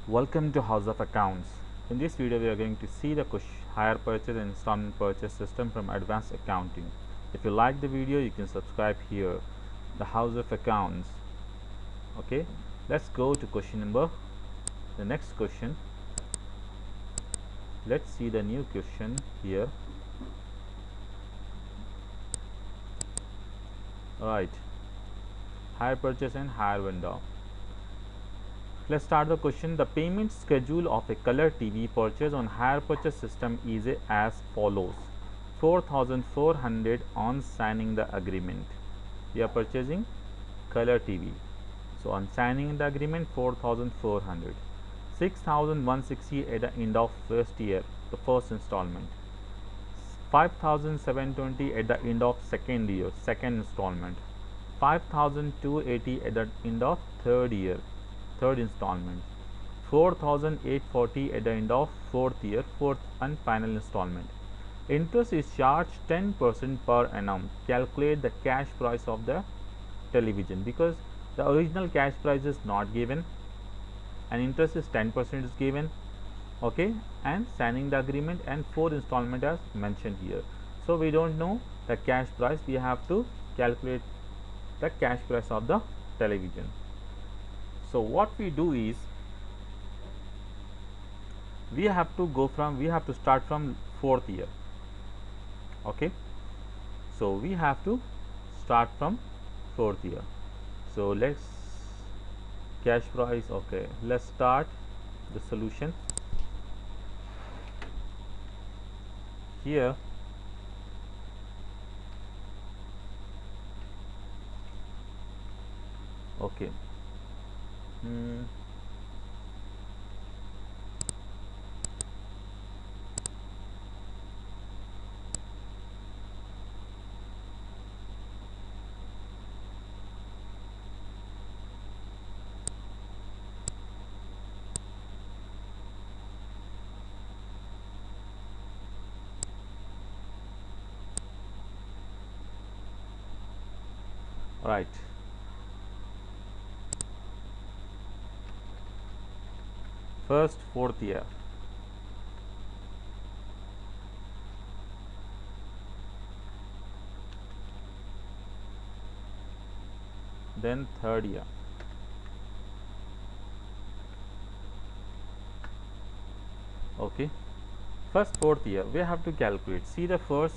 Welcome to House of Accounts. In this video we are going to see the hire purchase and installment purchase system from Advanced Accounting. If you like the video, you can subscribe here, the House of Accounts. Okay, let's go to question number, the next question. Let's see the new question here. Alright, hire purchase and hire vendor. Let's start the question. The payment schedule of a color TV purchase on hire purchase system is as follows: 4,400 on signing the agreement. We are purchasing color TV. So on signing the agreement, 4,400. 6,160 at the end of first year, the first installment. 5,720 at the end of second year, second installment. 5,280 at the end of third year, third installment. 4,840 at the end of fourth year, fourth and final installment. Interest is charged 10% per annum. Calculate the cash price of the television, because the original cash price is not given and interest is 10% is given. Okay, and signing the agreement and 4 installment as mentioned here. So we don't know the cash price. We have to calculate the cash price of the television. So what we do is we have to start from fourth year. Okay, so we have to start from fourth year. So let's cash price. Okay, let's start the solution here. Okay, right. First fourth year, then third year, okay. First fourth year we have to calculate. See the first,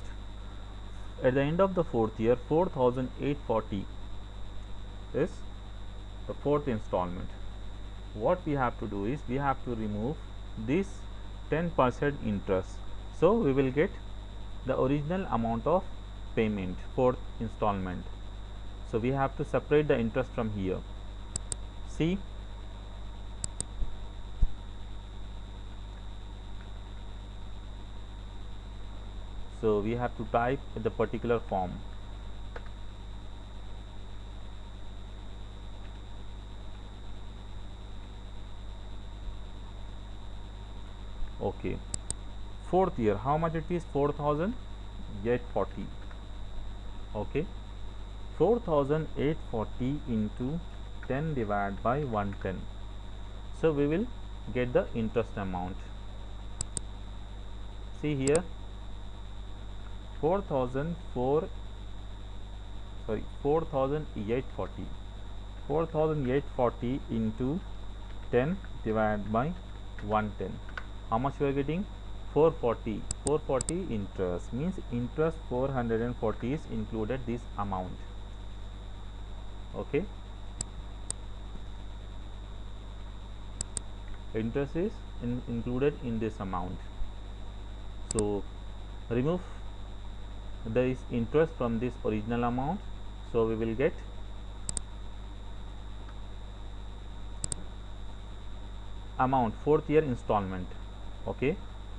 at the end of the fourth year, 4,840 is the fourth installment. What we have to do is we have to remove this 10% interest, so we will get the original amount of payment, fourth installment. So we have to separate the interest from here. See, so we have to type the particular form. Okay, fourth year, how much it is? 4,840. okay, 4,840 into 10 divided by 110. So we will get the interest amount. See here, 4,840, 4,840 into 10 divided by 110. How much we are getting? 440. 440 interest means interest 440 is included this amount. Okay, interest is included in this amount. So remove this interest from this original amount, so we will get amount fourth year installment. Okay,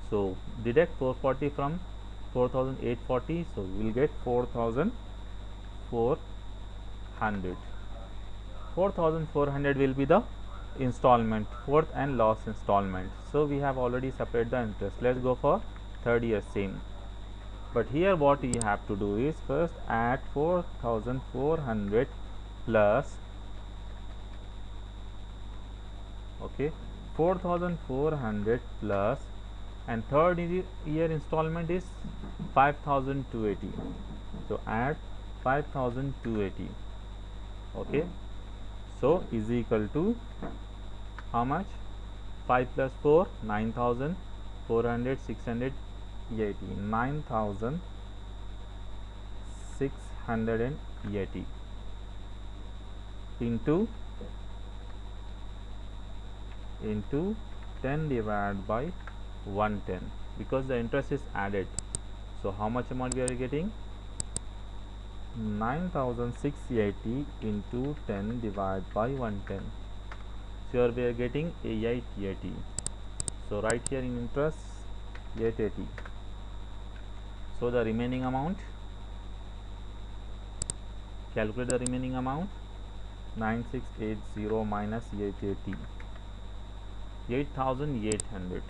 so deduct 440 from 4,840, so we will get 4,400. 4,400 will be the installment, fourth and last installment. So we have already separated the interest. Let's go for third year same. But here what you have to do is first add 4,400 plus, okay, 4,400 plus, and third year installment is 5,280. So add 5,280. Okay, so is equal to how much? 5 plus 4, 9,400, 680, 9,680 into 10 divided by 110, because the interest is added. So how much amount we are getting? 9,680 into 10 divided by 110. So here we are getting 880. So right here in interest 880. So the remaining amount, calculate the remaining amount. 9680 minus 880, 8,800.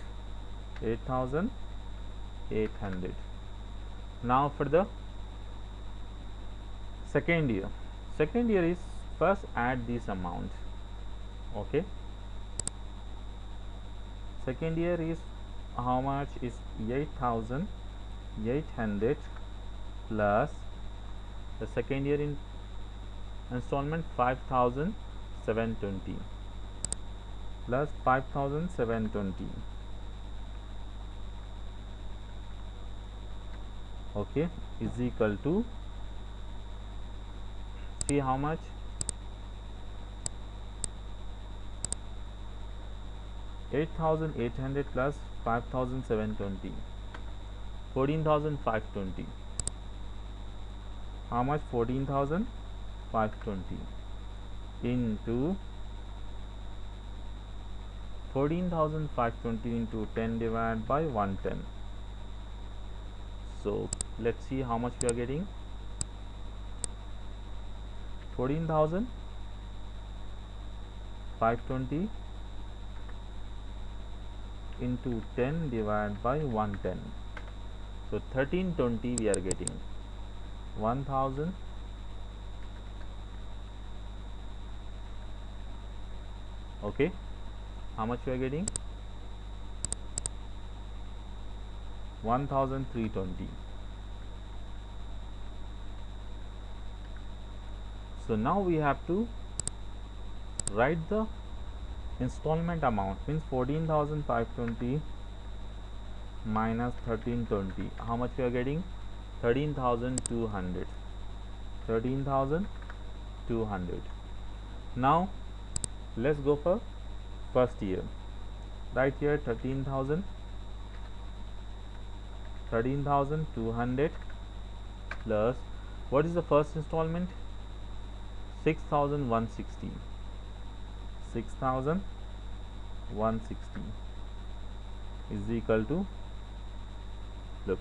8,800. Now for the second year. Second year is, first add this amount. Okay, second year is how much? Is 8,800 plus the second year in installment 5,720 plus 5,720. Okay, is equal to, see how much? 8,800 plus 5,720, 14,520. How much? 14,520 into 14,520 into 10 divided by 110. So let's see how much we are getting. 14,520 into 10 divided by 110. So 1320 we are getting. 1,000. Okay, how much we are getting? 1,320. So now we have to write the installment amount, means 14,520 minus 1320. How much we are getting? 13,200. 13,200. Now let's go for first year. Right here 13,200 plus, what is the first installment? 6,160. 6,160 is equal to, look,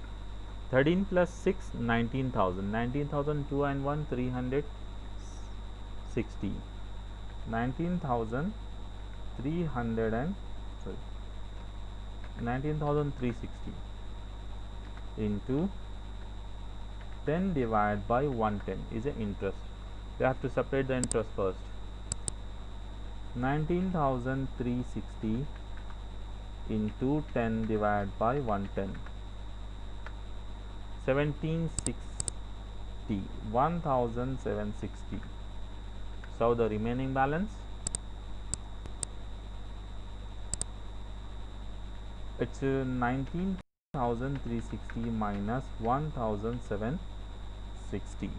13 plus 6, 19,000. 19,002 and 1, 360. 19,300 and, sorry, 19,360 into 10 divided by 110 is a interest. We have to separate the interest first. 19,360 into 10 divided by 110. 1760. 1,760. So the remaining balance, it's 19,360 minus 1,760.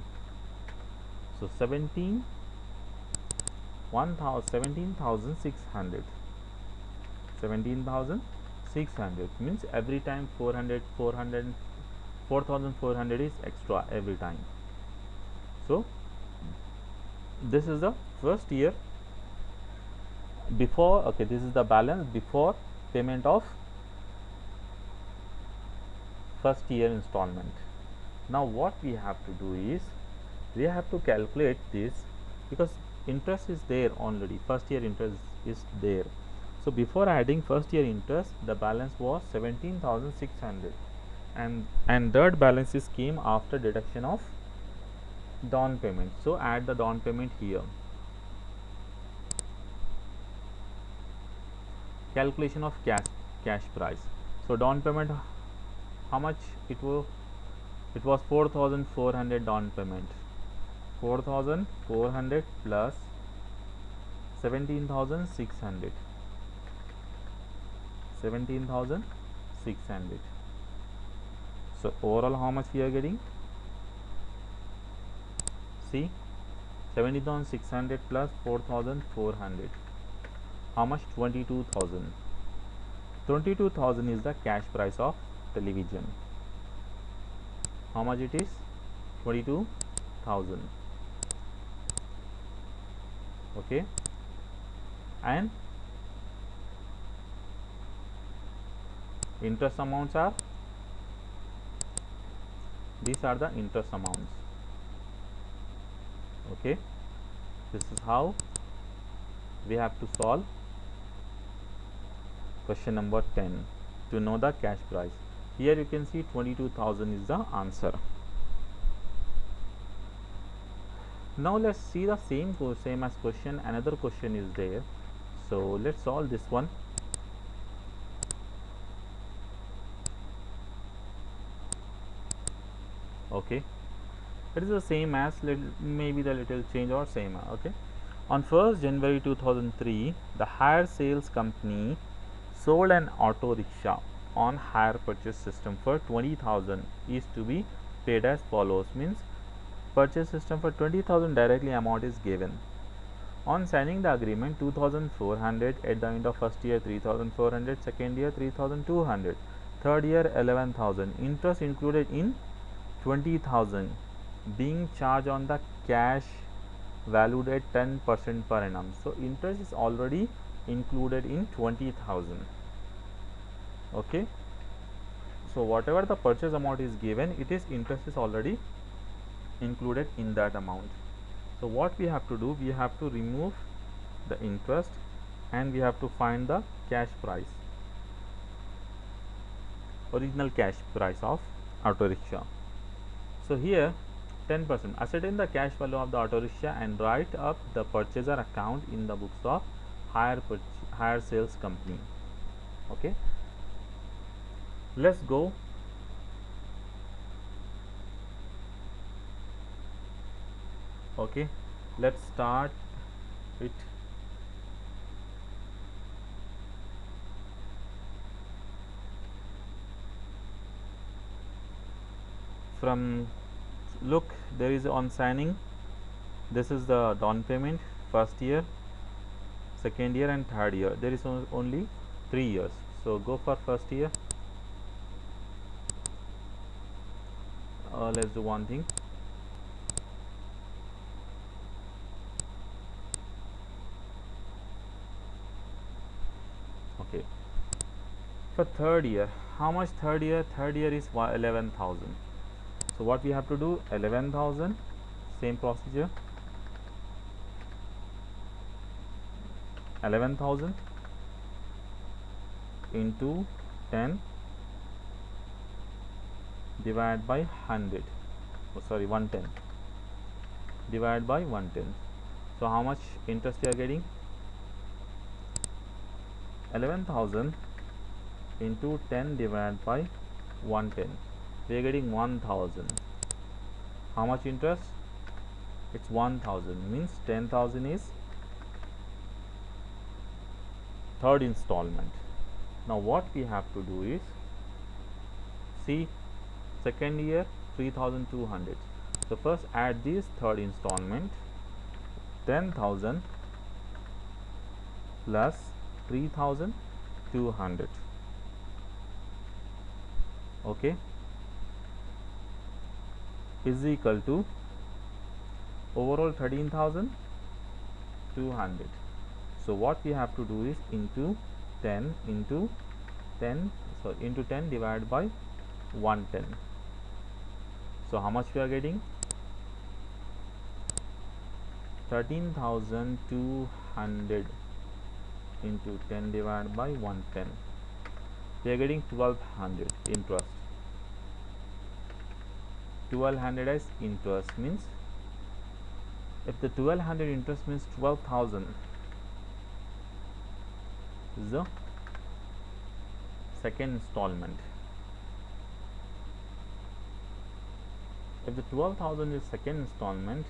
So 17,600. 17,600 means every time 4,400 is extra every time. So this is the first year before. Okay, this is the balance before payment of first year installment. Now what we have to do is, we have to calculate this, because interest is there already, first year interest is there. So before adding first year interest, the balance was 17,600, and third balance is came after deduction of down payment. So add the down payment here. calculation of cash price. So down payment, how much it was? It was 4,400 down payment. 4,400 plus 17,600. 17,600. So overall, how much we are getting? See, 17,600 plus 4,400. How much? 22,000. 22,000 is the cash price of television. How much it is? 22,000. Okay, and interest amounts are, these are the interest amounts. Okay, this is how we have to solve question number 10 to know the cash price. Here you can see 22,000 is the answer. Now let's see the same as question. Another question is there, so let's solve this one. Okay, it is the same as maybe the little change or same. Okay, on 1st January 2003, the hire sales company sold an auto rickshaw on hire purchase system for 20,000 is to be paid as follows. Means purchase system for 20,000 directly amount is given. On signing the agreement, 2,400 at the end of first year, 3,400, second year 3,200, third year 11,000. Interest included in 20,000 being charged on the cash valued at 10% per annum. So interest is already included in 20,000. Okay, so whatever the purchase amount is given, it is interest is already included in that amount. So what we have to do, we have to remove the interest and we have to find the cash price, original cash price of auto rickshaw. So here 10%, ascertain the cash value of the auto rickshaw and write up the purchaser account in the books of hire sales company. Okay, let's go. Okay, let's start it. From look, there is on signing, this is the down payment, first year, second year and third year. There is only 3 years, so go for first year. Let's do one thing. Okay, for third year, how much third year? Third year is 11,000. So what we have to do, 11,000, same procedure, 11,000 into 10 divided by 100, oh sorry, 110 divided by 110. So how much interest you are getting? 11,000 into 10 divided by 110, we are getting 1,000. How much interest? It's 1,000, means 10,000 is third installment. Now what we have to do is, see, second year 3,200. So first add this third installment, 10,000 plus 3,200. Okay, is equal to overall 13,200. So what we have to do is into 10 into 10, so into 10 divided by 110. So how much we are getting? 13,200 into 10 divided by 110, we are getting 1,200 interest. 1,200 as interest, means if the 1,200 interest means 12,000 is the second installment. If the 12,000 is second installment,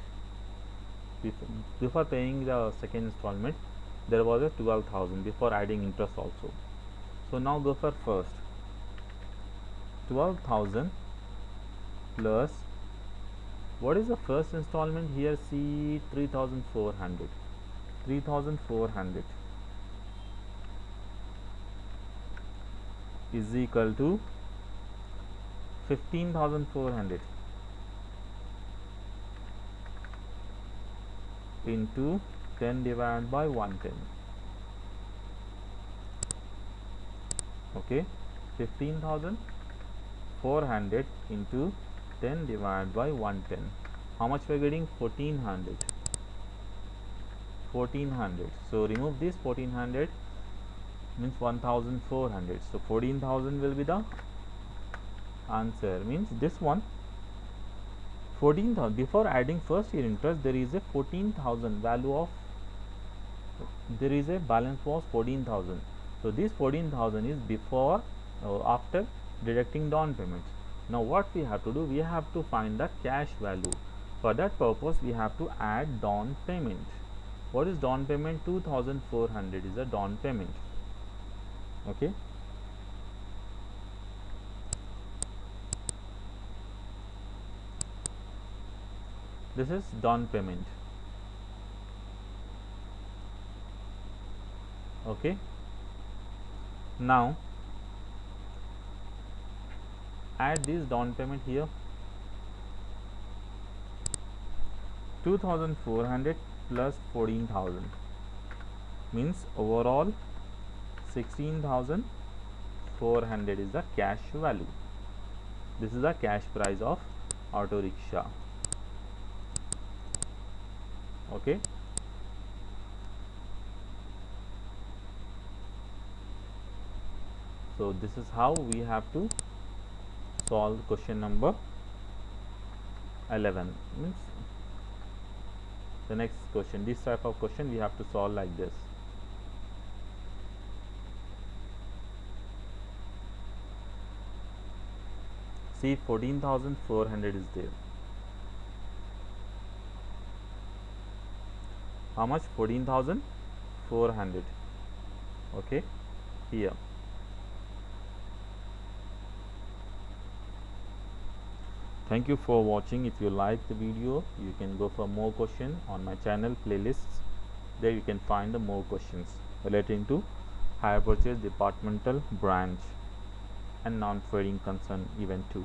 before paying the second installment, there was a 12,000 before adding interest also. So now go for first. 12,000 plus, what is the first installment here? See, 3,400. 3,400 is equal to 15,400 into 10 divided by 110. Okay, 15,400 into 10 divided by 110. How much we are getting? 1400. 1400. So remove this 1400, means 1400. So 14,000 will be the answer. Means this one 14,000. Before adding first year interest, there is a 14,000 value of, there is a balance was 14,000. So this 14,000 is before after deducting down payment. Now what we have to do? We have to find the cash value. For that purpose, we have to add down payment. What is down payment? 2,400 is a down payment. Okay. This is down payment. Okay. Now add this down payment here. 2,400 plus 14,000 means overall 16,400 is the cash value. This is the cash price of auto rickshaw. Okay. So this is how we have to solve question number 11. Means the next question, this type of question we have to solve like this. See, 14,400 is there. How much? 14,400. Okay, here. Thank you for watching. If you like the video, you can go for more questions on my channel playlists. There you can find the more questions relating to hire purchase, departmental, branch and non-trading concern event 2.